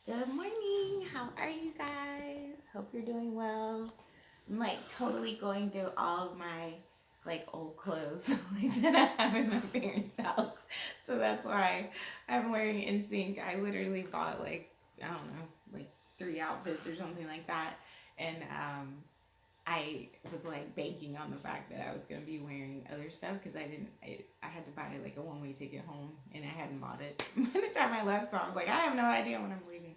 Good morning. How are you guys? Hope you're doing well. I'm like totally going through all of my like old clothes like that I have in my parents' house. So that's why I'm wearing NSYNC. I literally bought like I don't know, like 3 outfits or something like that. And I was like banking on the fact that I was gonna be wearing other stuff because I had to buy like a one-way ticket home and I hadn't bought it by the time I left, so I was like, I have no idea when I'm leaving.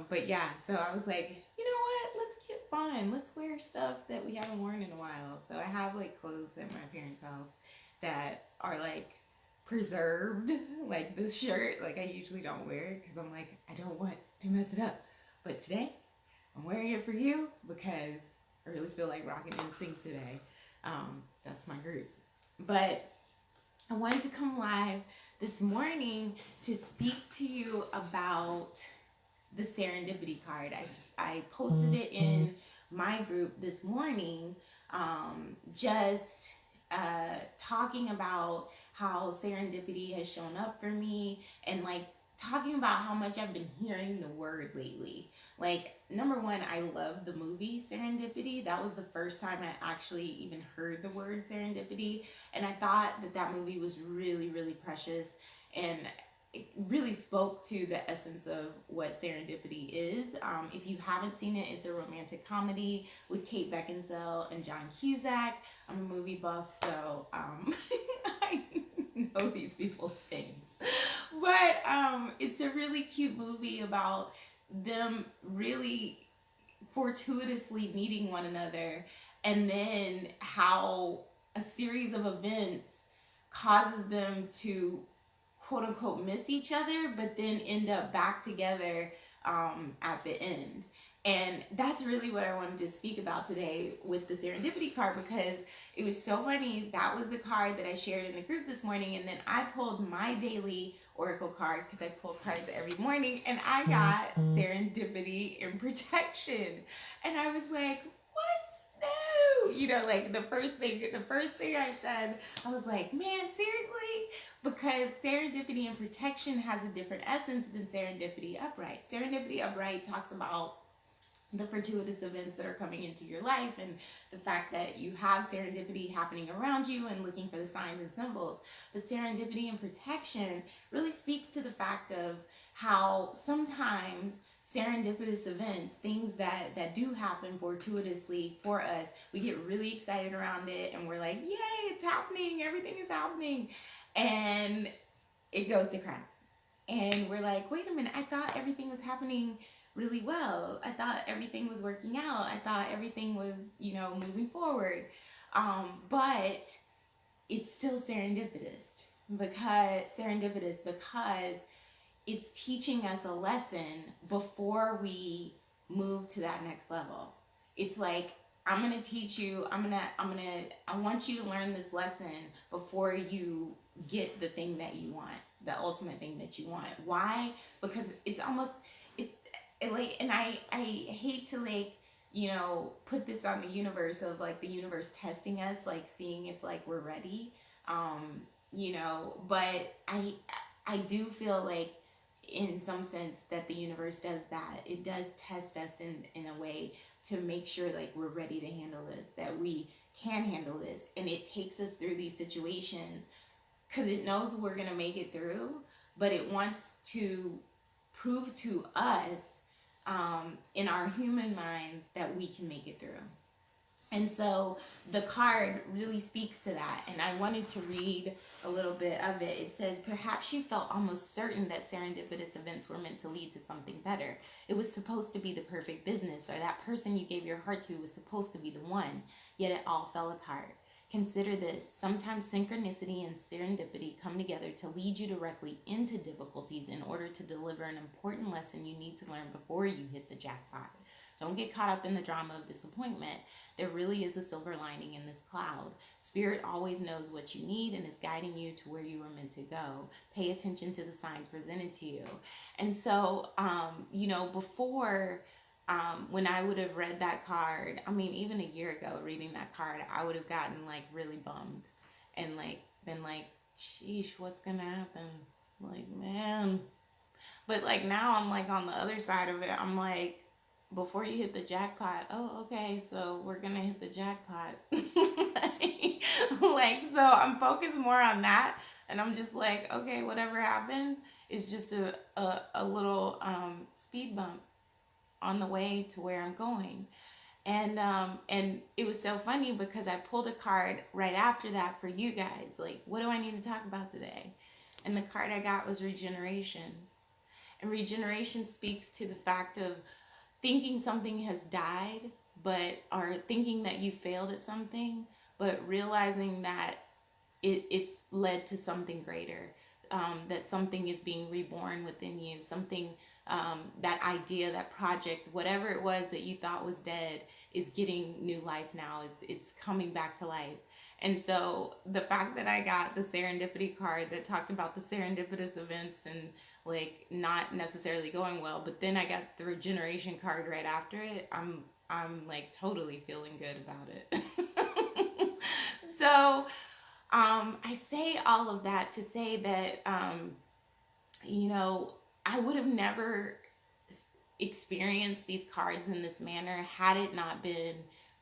But yeah, so I was like, you know what? Let's get fun. Let's wear stuff that we haven't worn in a while. So I have like clothes at my parents' house that are like preserved, like this shirt. Like I usually don't wear it because I'm like, I don't want to mess it up. But today, I'm wearing it for you because I really feel like rocking NSYNC today. That's my group. But I wanted to come live this morning to speak to you about the serendipity card. I posted it in my group this morning, just talking about how serendipity has shown up for me and like talking about how much I've been hearing the word lately. Like, number one, I love the movie Serendipity. That was the first time I actually even heard the word serendipity. And I thought that that movie was really, really precious. And it really spoke to the essence of what serendipity is. If you haven't seen it, it's a romantic comedy with Kate Beckinsale and John Cusack. I'm a movie buff, so I know these people's names. But it's a really cute movie about them really fortuitously meeting one another and then how a series of events causes them to quote unquote miss each other but then end up back together at the end. And that's really what I wanted to speak about today with the serendipity card, because it was so funny. That was the card that I shared in the group this morning, and then I pulled my daily oracle card because I pull cards every morning, and I got serendipity and protection. And I was like, what? No, like the first thing I said, I was like, man, seriously? Because serendipity and protection has a different essence than serendipity upright. Serendipity upright talks about the fortuitous events that are coming into your life and the fact that you have serendipity happening around you and looking for the signs and symbols. But serendipity and protection really speaks to the fact of how sometimes serendipitous events, things that do happen fortuitously for us, we get really excited around it and we're like, yay, it's happening, everything is happening. And it goes to crap. And we're like, wait a minute, I thought everything was happening really well. I thought everything was working out. I thought everything was, moving forward. But it's still because it's teaching us a lesson before we move to that next level. It's like, I'm going to teach you, I want you to learn this lesson before you get the thing that you want, the ultimate thing that you want. Why? Because it's like, and I hate to like, put this on the universe of like the universe testing us, like seeing if like we're ready. But I do feel like in some sense that the universe does that. It does test us in a way to make sure like we're ready to handle this, that we can handle this. And it takes us through these situations because it knows we're going to make it through, but it wants to prove to us in our human minds that we can make it through. And so the card really speaks to that. And I wanted to read a little bit of it. It says, perhaps you felt almost certain that serendipitous events were meant to lead to something better. It was supposed to be the perfect business, or that person you gave your heart to was supposed to be the one, yet it all fell apart. Consider this. Sometimes synchronicity and serendipity come together to lead you directly into difficulties in order to deliver an important lesson you need to learn before you hit the jackpot. Don't get caught up in the drama of disappointment. There really is a silver lining in this cloud. Spirit always knows what you need and is guiding you to where you are meant to go. Pay attention to the signs presented to you. And so, before when I would have read that card, I mean, even a year ago, reading that card, I would have gotten like really bummed and like been like, sheesh, what's gonna happen? Like, man, But like now I'm like on the other side of it. I'm like, before you hit the jackpot, oh, okay, so we're gonna hit the jackpot. Like, so I'm focused more on that, and I'm just like, okay, whatever happens is just a little speed bump on the way to where I'm going. And it was so funny because I pulled a card right after that for you guys. Like, what do I need to talk about today? And the card I got was regeneration. And regeneration speaks to the fact of thinking something has died, but or thinking that you failed at something, but realizing that it's led to something greater. That something is being reborn within you, something, that idea, that project, whatever it was that you thought was dead is getting new life now. It's coming back to life. And so the fact that I got the serendipity card that talked about the serendipitous events and like not necessarily going well, but then I got the regeneration card right after it, I'm like totally feeling good about it. So I say all of that to say that, you know, I would have never experienced these cards in this manner had it not been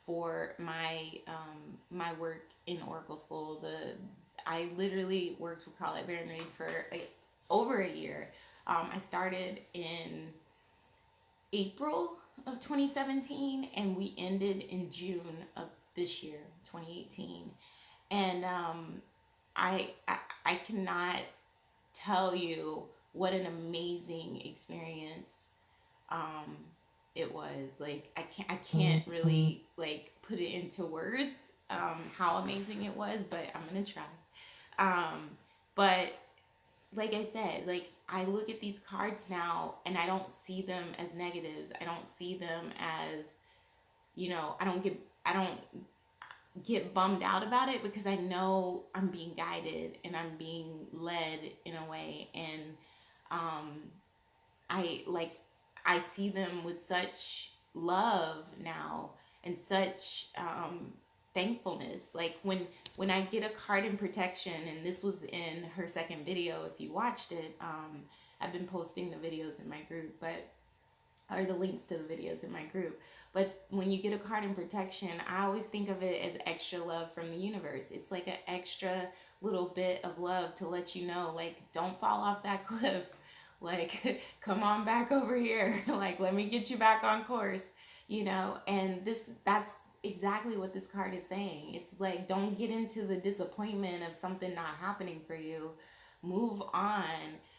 for my work in Oracle School. I literally worked with Colette Baron Reed for over a year. I started in April of 2017 and we ended in June of this year, 2018. And I cannot tell you what an amazing experience um, it was. Like I can't really like put it into words, how amazing it was, but I'm gonna try. But like I said, like I look at these cards now and I don't see them as negatives. I don't see them as, you know, I don't get bummed out about it because I know I'm being guided and I'm being led in a way. And um I like I see them with such love now and such thankfulness. Like when I get a card in protection, and this was in her second video if you watched it. I've been posting the videos in my group, but or the links to the videos in my group. But when you get a card in protection, I always think of it as extra love from the universe. It's like an extra little bit of love to let you know, like, don't fall off that cliff. Like, come on back over here. Like, let me get you back on course, you know? And that's exactly what this card is saying. It's like, don't get into the disappointment of something not happening for you. Move on,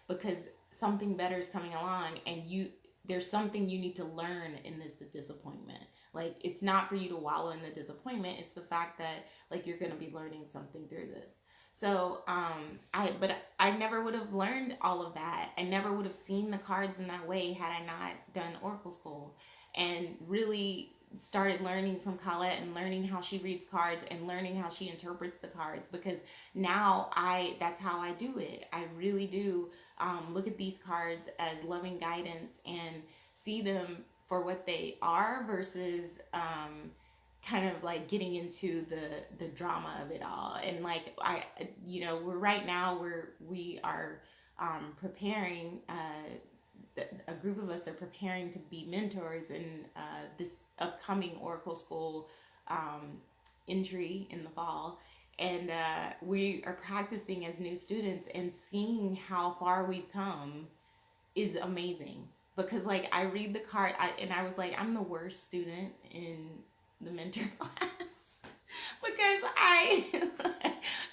because something better is coming along, and there's something you need to learn in this disappointment. Like, it's not for you to wallow in the disappointment. It's the fact that like you're going to be learning something through this. So I never would have learned all of that. I never would have seen the cards in that way had I not done Oracle School and really started learning from Colette and learning how she reads cards and learning how she interprets the cards, because now that's how I do it. I really do look at these cards as loving guidance and see them for what they are versus kind of like getting into the drama of it all. And like we're right now we are preparing, a group of us are preparing to be mentors in this upcoming Oracle School entry in the fall. And we are practicing as new students, and seeing how far we've come is amazing. Because like I read the card and I was like, I'm the worst student in the mentor class because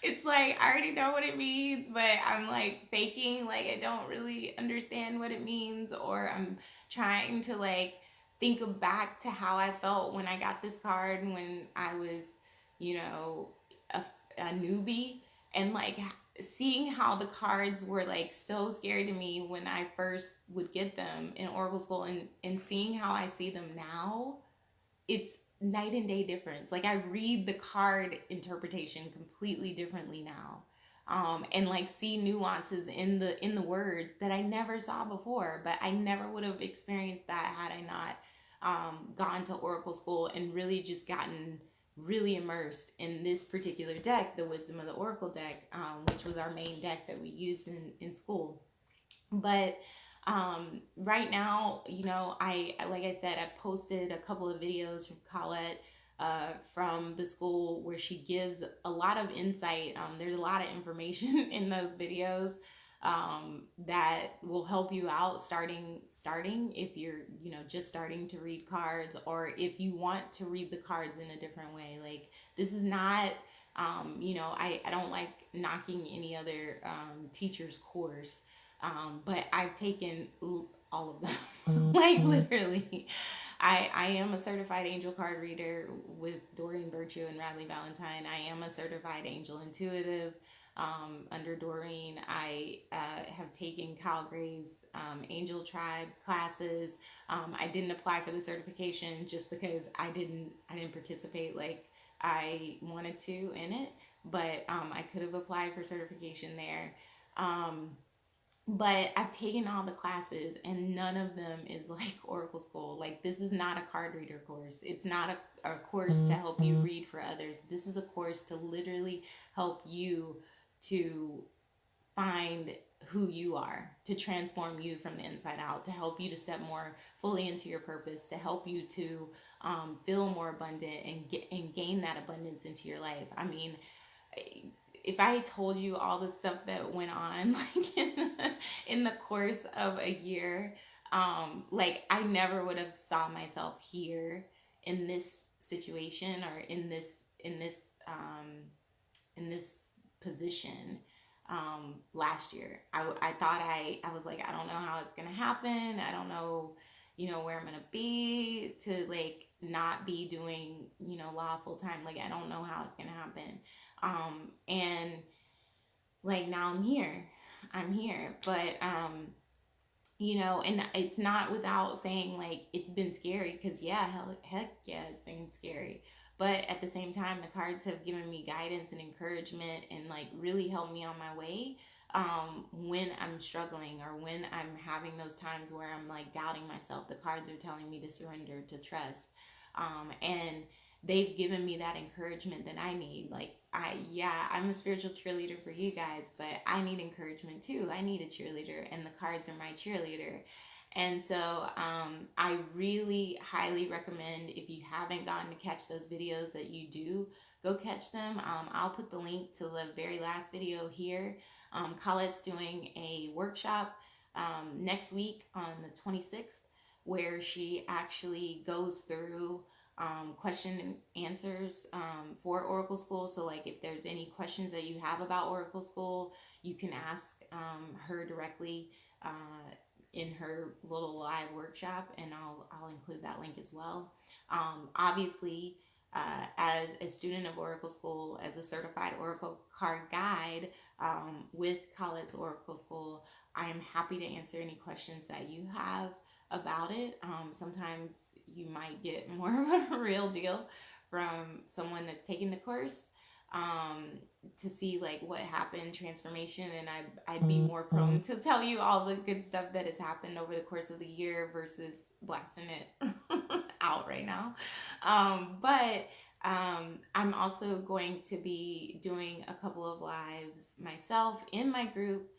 it's like I already know what it means, but I'm like faking like I don't really understand what it means, or I'm trying to like think back to how I felt when I got this card and when I was, you know, a newbie, and like seeing how the cards were like so scary to me when I first would get them in Oracle School, and seeing how I see them now, it's night and day difference. Like I read the card interpretation completely differently now. And like see nuances in the words that I never saw before, but I never would have experienced that had I not gone to Oracle School and really just gotten really immersed in this particular deck, the Wisdom of the Oracle deck, which was our main deck that we used in school. But Right now, like I said, I posted a couple of videos from Colette, from the school, where she gives a lot of insight. There's a lot of information in those videos, that will help you out starting if you're, just starting to read cards, or if you want to read the cards in a different way. Like, this is not, I don't like knocking any other teacher's course, but I've taken all of them. Like, literally. I am a certified angel card reader with Doreen Virtue and Radley Valentine. I am a certified angel intuitive, under Doreen. I have taken Kyle Gray's Angel Tribe classes. I didn't apply for the certification just because I didn't participate like I wanted to in it, but I could have applied for certification there. But I've taken all the classes, and none of them is like Oracle School. Like, this is not a card reader course. It's not a course to help you read for others. This is a course to literally help you to find who you are, to transform you from the inside out, to help you to step more fully into your purpose, to help you to feel more abundant and gain that abundance into your life. I mean, if I told you all the stuff that went on, like, in the course of a year, like, I never would have saw myself here in this situation, or in this position, last year. I thought I was like, I don't know how it's gonna happen. I don't know, where I'm gonna be to, like, not be doing, law full time. Like, I don't know how it's gonna happen. And like, now I'm here, but, and it's not without saying, like, it's been scary, because yeah, heck yeah, it's been scary. But at the same time, the cards have given me guidance and encouragement, and, like, really helped me on my way, when I'm struggling, or when I'm having those times where I'm, like, doubting myself. The cards are telling me to surrender, to trust, and they've given me that encouragement that I need. Like, I'm a spiritual cheerleader for you guys, but I need encouragement too. I need a cheerleader, and the cards are my cheerleader. And so, I really highly recommend, if you haven't gotten to catch those videos, that you do go catch them. I'll put the link to the very last video here. Colette's doing a workshop, next week on the 26th, where she actually goes through, question and answers, for Oracle School. So, like, if there's any questions that you have about Oracle School, you can ask, her directly, in her little live workshop, and I'll include that link as well. Obviously, as a student of Oracle School, as a certified Oracle card guide, with Colette's Oracle School, I am happy to answer any questions that you have about it. Sometimes you might get more of a real deal from someone that's taking the course, to see, like, what happened, transformation, and I'd be more prone to tell you all the good stuff that has happened over the course of the year versus blasting it out right now. But I'm also going to be doing a couple of lives myself in my group,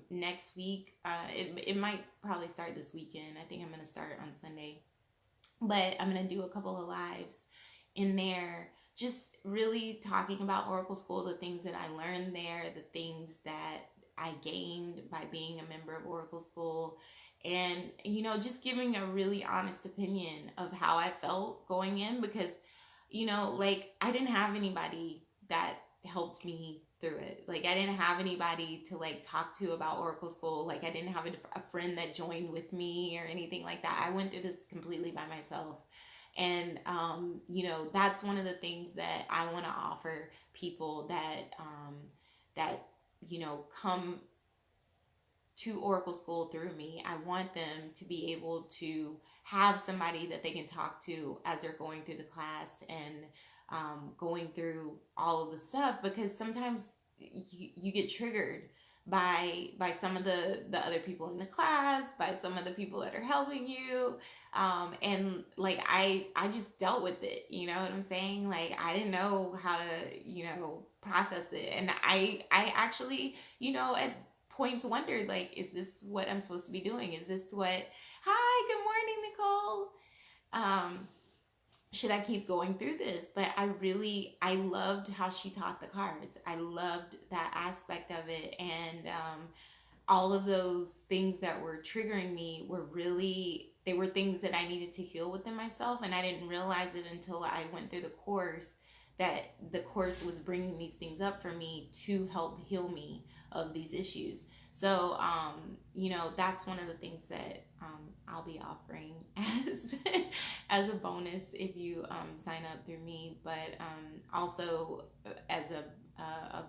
next week. It might probably start this weekend. I think I'm going to start on Sunday, but I'm going to do a couple of lives in there, just really talking about Oracle School, the things that I learned there, the things that I gained by being a member of Oracle School, and, just giving a really honest opinion of how I felt going in, because, like, I didn't have anybody that helped me through it. Like, I didn't have anybody to, like, talk to about Oracle School. Like, I didn't have a friend that joined with me or anything like that. I went through this completely by myself. And, that's one of the things that I want to offer people that, come to Oracle School through me. I want them to be able to have somebody that they can talk to as they're going through the class, and, going through all of the stuff, because sometimes you get triggered by some of the other people in the class, by some of the people that are helping you, and, like, I just dealt with it, you know what I'm saying? Like, I didn't know how to, process it, and I actually, at points wondered, like, is this what I'm supposed to be doing? Is this what, hi, good morning, Nicole. Should I keep going through this? But I loved how she taught the cards. I loved that aspect of it. And all of those things that were triggering me were really, they were things that I needed to heal within myself. And I didn't realize it until I went through the course, that the course was bringing these things up for me to help heal me of these issues. So, that's one of the things that I'll be offering as as a bonus if you sign up through me. But also as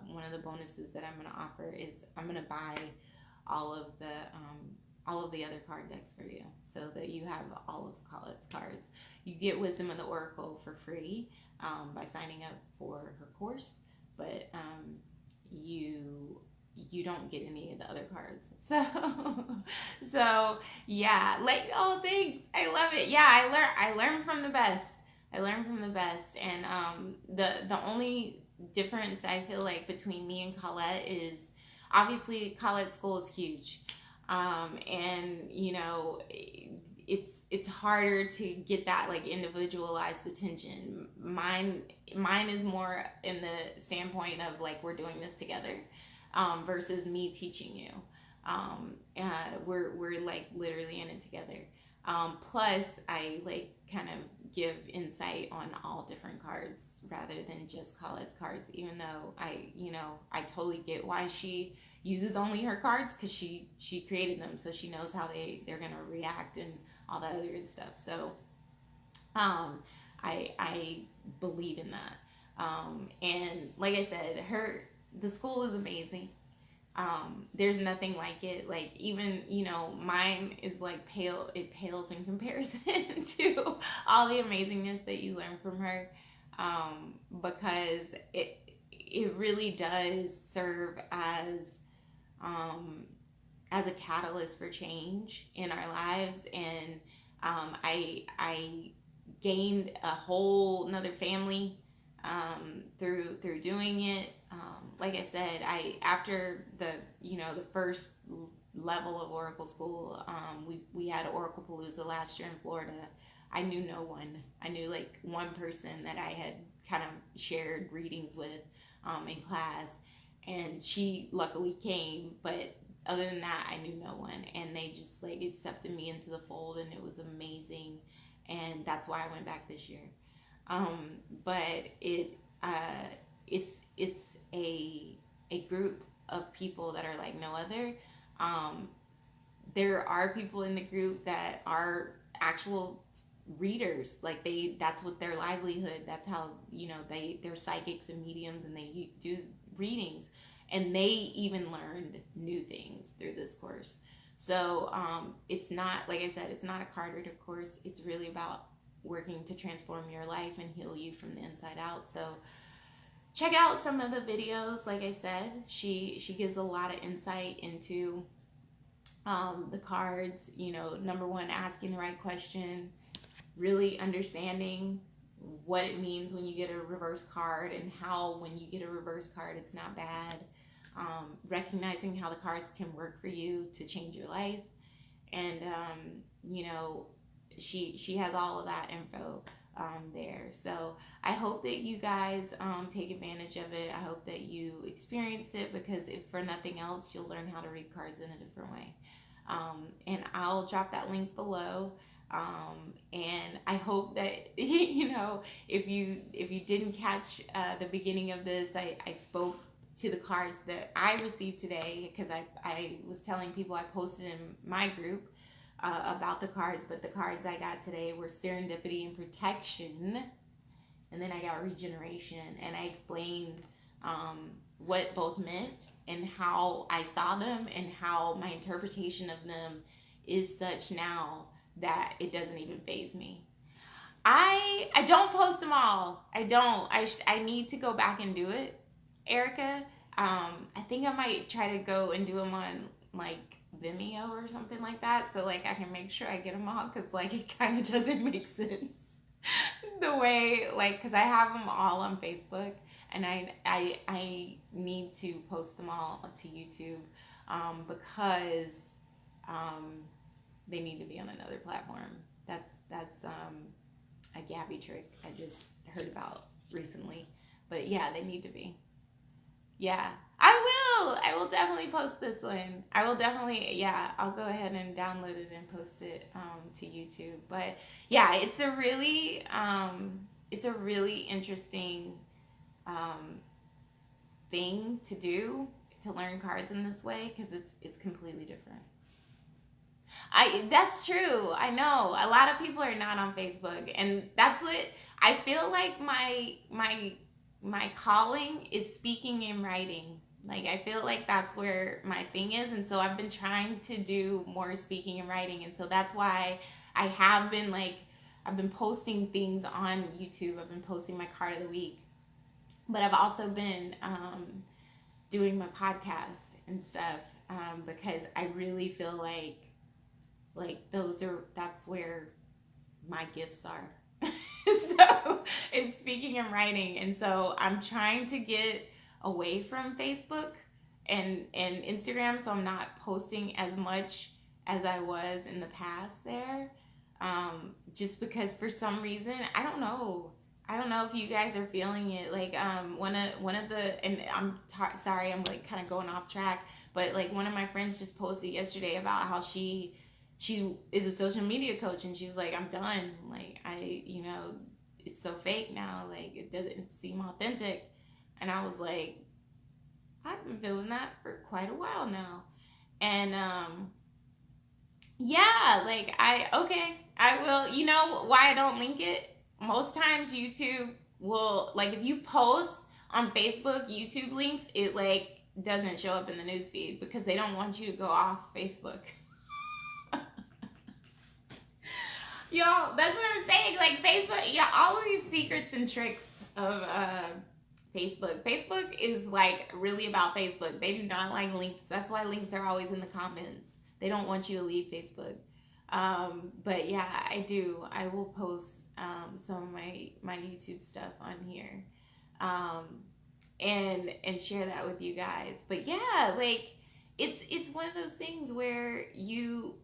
one of the bonuses that I'm going to offer is I'm going to buy all of the other card decks for you, so that you have all of Colette's cards. You get Wisdom of the Oracle for free by signing up for her course, but you don't get any of the other cards. So yeah, like, oh, thanks, I love it. Yeah, I learn from the best. And the only difference I feel like between me and Colette is obviously Colette's school is huge. And it's harder to get that like individualized attention. Mine is more in the standpoint of like, we're doing this together, versus me teaching you. We're like literally in it together. Plus I like kind of give insight on all different cards rather than just Colette's cards, even though I totally get why she uses only her cards, because she created them, so she knows how they're gonna react and all that other good stuff. So I believe in that. And like I said, the school is amazing. There's nothing like it. Like, even mine is like it pales in comparison to all the amazingness that you learn from her, because it really does serve as a catalyst for change in our lives. And I gained a whole another family through doing it. Like I said, after the first level of Oracle school, we had Oracle Palooza last year in Florida. I knew no one. I knew like one person that I had kind of shared readings with in class, and she luckily came, but other than that, I knew no one. And they just like accepted me into the fold, and it was amazing. And that's why I went back this year. But it's a group of people that are like no other. There are people in the group that are actual readers, like that's what their livelihood, that's how they're psychics and mediums, and they do readings, and they even learned new things through this course. So it's not, like I said, it's not a card reader course. It's really about working to transform your life and heal you from the inside out. So check out some of the videos. Like I said, she gives a lot of insight into the cards. Number one, asking the right question, really understanding what it means when you get a reverse card, and how when you get a reverse card it's not bad. Recognizing how the cards can work for you to change your life. And she has all of that info there. So I hope that you guys take advantage of it. I hope that you experience it, because if for nothing else, you'll learn how to read cards in a different way. And I'll drop that link below. And I hope that if you didn't catch the beginning of this, I spoke to the cards that I received today, because I was telling people, I posted in my group about the cards, but the cards I got today were Serendipity and Protection, and then I got Regeneration, and I explained what both meant and how I saw them, and how my interpretation of them is such now that it doesn't even faze me. I don't post them all. I don't. I need to go back and do it, Erica. I think I might try to go and do them on like Vimeo or something like that, so like I can make sure I get them all, because like it kind of doesn't make sense the way, like, because I have them all on Facebook, and I need to post them all to YouTube. because they need to be on another platform. That's a Gabby trick I just heard about recently. But yeah, they need to be. Yeah, I will definitely post this one. I will definitely, yeah, I'll go ahead and download it and post it to YouTube. But yeah, it's a really interesting thing to do, to learn cards in this way, because it's completely different. That's true. I know a lot of people are not on Facebook, and that's what I feel like my calling is speaking and writing. Like I feel like that's where my thing is, and so I've been trying to do more speaking and writing, and so that's why I have been like I've been posting things on YouTube. I've been posting my card of the week, but I've also been doing my podcast and stuff because I really feel like that's where my gifts are. So it's speaking and writing, and so I'm trying to get away from Facebook and Instagram, so I'm not posting as much as I was in the past there, just because for some reason I don't know if you guys are feeling it. Like one of the, and sorry, I'm like kind of going off track, but like one of my friends just posted yesterday about how she is a social media coach, and she was like, I'm done. Like it's so fake now. Like it doesn't seem authentic. And I was like, I've been feeling that for quite a while now. And yeah, like I will. You know why I don't link it? Most times YouTube will, like, if you post on Facebook YouTube links, it like doesn't show up in the newsfeed because they don't want you to go off Facebook. Y'all, that's what I'm saying. Like Facebook, yeah, all of these secrets and tricks of Facebook. Facebook is like really about Facebook. They do not like links. That's why links are always in the comments. They don't want you to leave Facebook. But yeah, I do. I will post some of my YouTube stuff on here, and share that with you guys. But yeah, like it's one of those things where you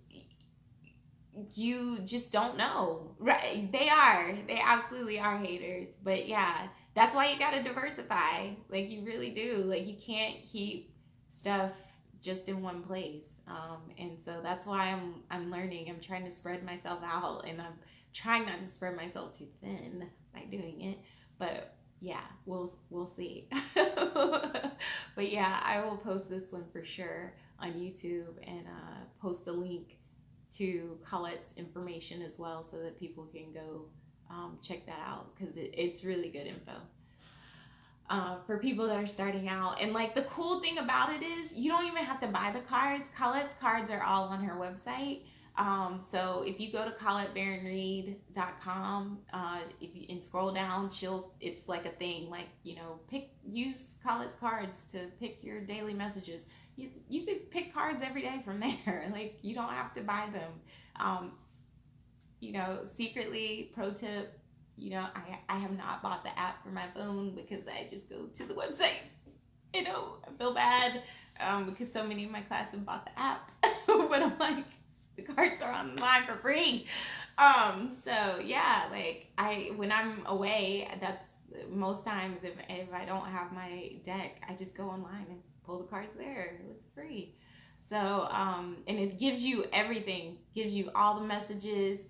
just don't know, right? They absolutely are haters. But yeah, that's why you got to diversify. Like you really do. Like you can't keep stuff just in one place. And so that's why I'm learning. I'm trying to spread myself out, and I'm trying not to spread myself too thin by doing it. But yeah, we'll see. But yeah, I will post this one for sure on YouTube, and post the link to Colette's information as well, so that people can go check that out, because it's really good info for people that are starting out. And like the cool thing about it is you don't even have to buy the cards. Colette's cards are all on her website. So if you go to ColetteBaronReid.com, and scroll down, it's like a thing, like, use Colette's cards to pick your daily messages. You could pick cards every day from there. Like you don't have to buy them. Secretly, pro tip, I have not bought the app for my phone because I just go to the website. I feel bad because so many of my class have bought the app. But I'm like, the cards are online for free. So yeah, like when I'm away, that's most times if I don't have my deck, I just go online and pull the cards there. It's free. So, and it gives you everything, gives you all the messages.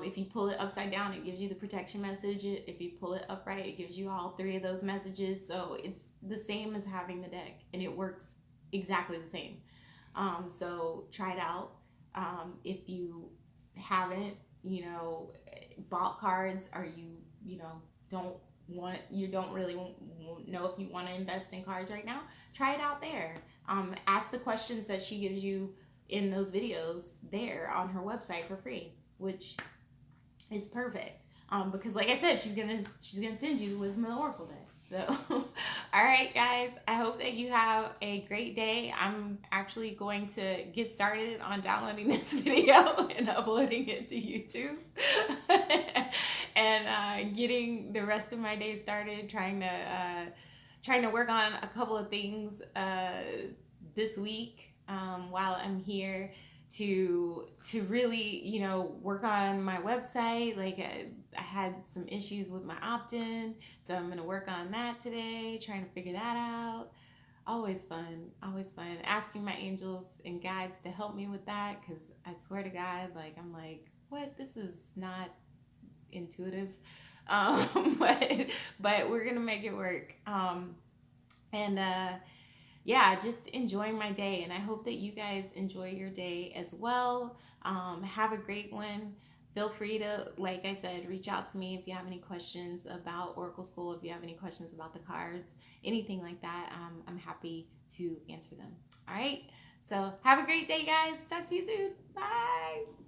If you pull it upside down, it gives you the protection message. If you pull it upright, it gives you all three of those messages. So it's the same as having the deck, and it works exactly the same. So try it out. If you haven't, bought cards, or you don't really know if you want to invest in cards right now, try it out there. Ask the questions that she gives you in those videos there on her website for free, which is perfect. Because like I said, she's gonna send you the Wisdom of the Oracle deck. So, all right, guys, I hope that you have a great day. I'm actually going to get started on downloading this video and uploading it to YouTube. And getting the rest of my day started, trying to work on a couple of things this week. while I'm here to really, you know, work on my website. Like I had some issues with my opt-in, so I'm gonna work on that today, trying to figure that out. Always fun, always fun. Asking my angels and guides to help me with that, because I swear to God, like I'm like, what? This is not intuitive. But we're gonna make it work. And yeah, just enjoying my day, and I hope that you guys enjoy your day as well. Have a great one. Feel free to, like I said, reach out to me if you have any questions about Oracle School, if you have any questions about the cards, anything like that. I'm happy to answer them. All right, so have a great day, guys. Talk to you soon. Bye.